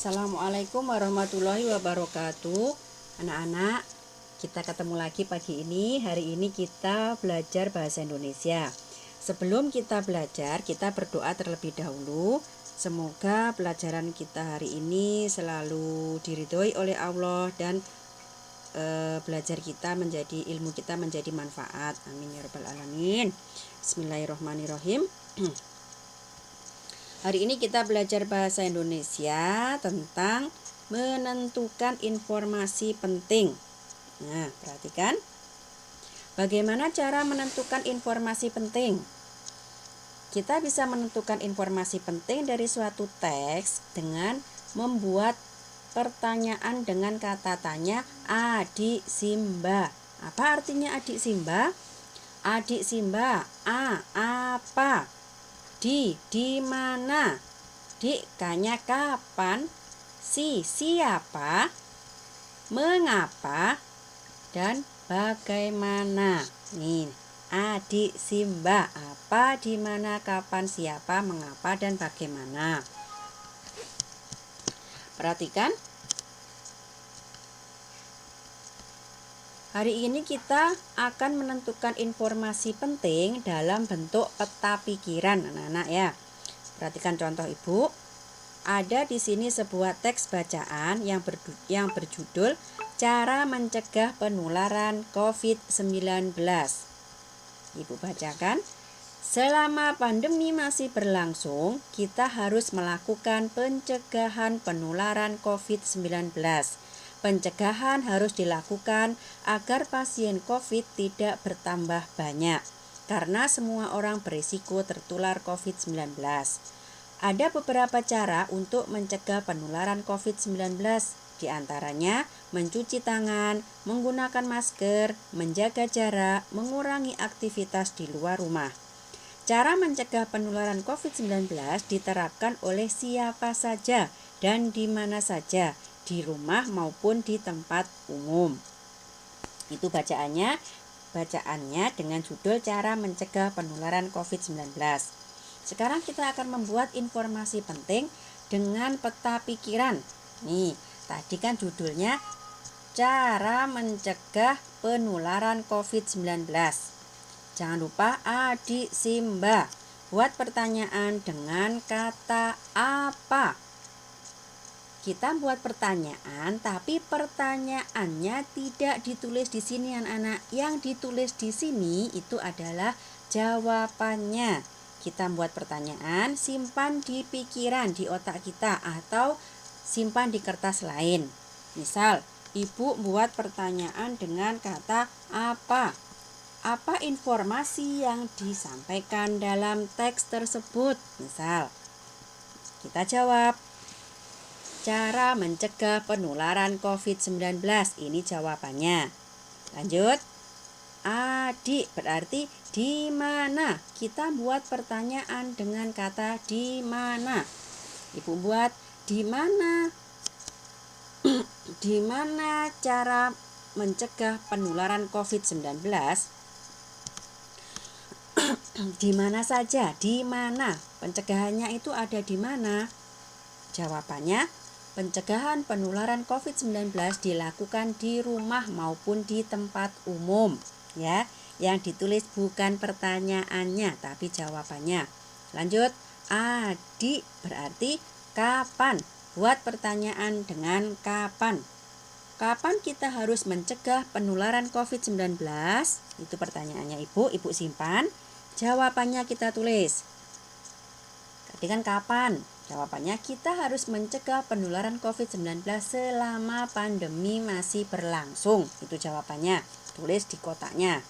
Assalamualaikum warahmatullahi wabarakatuh. Anak-anak, kita ketemu lagi pagi ini. Hari ini kita belajar bahasa Indonesia. Sebelum kita belajar, kita berdoa terlebih dahulu. Semoga pelajaran kita hari ini selalu diridhoi oleh Allah dan belajar kita menjadi ilmu kita menjadi manfaat. Amin ya rabbal alamin. Bismillahirrahmanirrahim. Hari ini kita belajar bahasa Indonesia tentang menentukan informasi penting. Nah, perhatikan. Bagaimana cara menentukan informasi penting? Kita bisa menentukan informasi penting dari suatu teks dengan membuat pertanyaan dengan kata tanya adik Simba. Apa artinya adik Simba? Adik Simba, apa? Di mana? Di kanya kapan? Siapa? Mengapa? Dan bagaimana? Nih, adik Simba, apa, di mana, kapan, siapa, mengapa, dan bagaimana. Perhatikan. Hari ini kita akan menentukan informasi penting dalam bentuk peta pikiran, anak-anak ya. Perhatikan contoh Ibu. Ada di sini sebuah teks bacaan yang berjudul Cara Mencegah Penularan COVID-19. Ibu bacakan. Selama pandemi masih berlangsung, kita harus melakukan pencegahan penularan COVID-19. Pencegahan harus dilakukan agar pasien COVID tidak bertambah banyak, karena semua orang berisiko tertular COVID-19. Ada beberapa cara untuk mencegah penularan COVID-19, di antaranya mencuci tangan, menggunakan masker, menjaga jarak, mengurangi aktivitas di luar rumah. Cara mencegah penularan COVID-19 diterapkan oleh siapa saja dan di mana saja, di rumah maupun di tempat umum. Itu bacaannya dengan judul Cara Mencegah Penularan COVID-19. Sekarang kita akan membuat informasi penting dengan peta pikiran. Nih, tadi kan judulnya Cara Mencegah Penularan COVID-19. Jangan lupa adik Simba. Buat pertanyaan dengan kata apa. Kita buat pertanyaan, tapi pertanyaannya tidak ditulis di sini anak-anak. Yang ditulis di sini itu adalah jawabannya. Kita buat pertanyaan, simpan di pikiran, di otak kita, atau simpan di kertas lain. Misal, Ibu buat pertanyaan dengan kata apa? Apa informasi yang disampaikan dalam teks tersebut? Misal, kita jawab, cara mencegah penularan COVID-19. Ini jawabannya. Lanjut. Adik berarti di mana? Kita buat pertanyaan dengan kata di mana. Ibu buat di mana? Di mana cara mencegah penularan COVID-19? Di mana saja? Di mana? Pencegahannya itu ada di mana? Jawabannya, pencegahan penularan COVID-19 dilakukan di rumah maupun di tempat umum. Ya, yang ditulis bukan pertanyaannya, tapi jawabannya. Lanjut, adik berarti kapan? Buat pertanyaan dengan kapan. Kapan kita harus mencegah penularan COVID-19? Itu pertanyaannya Ibu simpan. Jawabannya kita tulis. Tadi kan kapan? Jawabannya kita harus mencegah penularan COVID-19 selama pandemi masih berlangsung. Itu jawabannya. Tulis di kotaknya.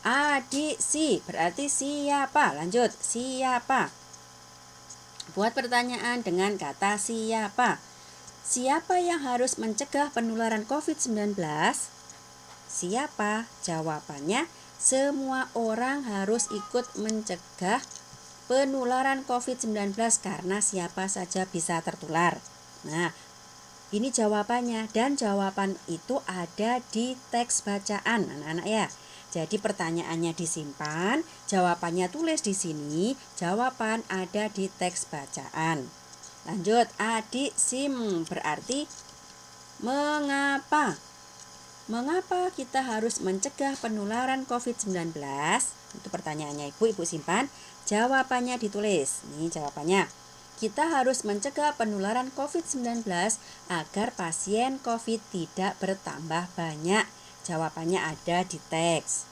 Adik si berarti siapa? Lanjut, siapa? Buat pertanyaan dengan kata siapa. Siapa yang harus mencegah penularan COVID-19? Siapa? Jawabannya, semua orang harus ikut mencegah penularan COVID-19 karena siapa saja bisa tertular. Nah, ini jawabannya, dan jawaban itu ada di teks bacaan anak-anak ya. Jadi pertanyaannya disimpan, jawabannya tulis di sini, jawaban ada di teks bacaan. Lanjut, adik sim berarti mengapa? Mengapa kita harus mencegah penularan COVID-19? Itu pertanyaannya Ibu simpan. Jawabannya ditulis. Ini jawabannya. Kita harus mencegah penularan COVID-19 agar pasien COVID tidak bertambah banyak. Jawabannya ada di teks.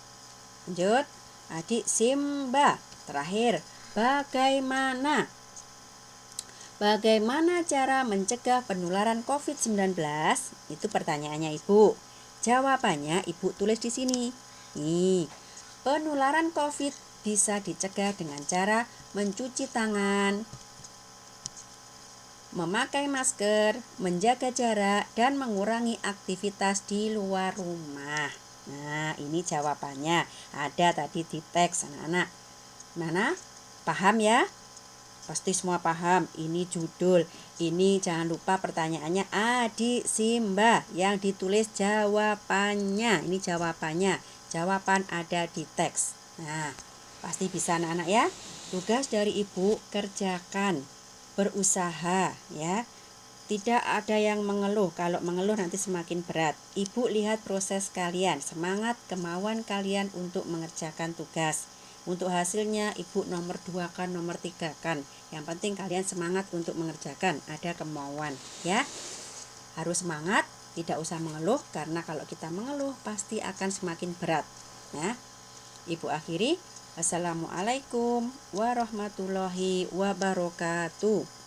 Lanjut, adik Simba. Terakhir, bagaimana? Bagaimana cara mencegah penularan COVID-19? Itu pertanyaannya Ibu. Jawabannya Ibu tulis di sini. Nih, penularan COVID bisa dicegah dengan cara mencuci tangan, memakai masker, menjaga jarak, dan mengurangi aktivitas di luar rumah. Nah, ini jawabannya. Ada tadi di teks anak-anak. Mana? Paham ya? Pasti semua paham. Ini judul. Ini jangan lupa pertanyaannya adik Simba yang ditulis jawabannya. Ini jawabannya. Jawaban ada di teks. Nah, pasti bisa anak-anak ya. Tugas dari Ibu kerjakan. Berusaha ya. Tidak ada yang mengeluh. Kalau mengeluh nanti semakin berat. Ibu lihat proses kalian. Semangat kemauan kalian untuk mengerjakan tugas. Untuk hasilnya Ibu nomor 2 kan, nomor 3 kan. Yang penting kalian semangat untuk mengerjakan, ada kemauan ya. Harus semangat, tidak usah mengeluh karena kalau kita mengeluh pasti akan semakin berat. Ya. Ibu akhiri. Assalamualaikum warahmatullahi wabarakatuh.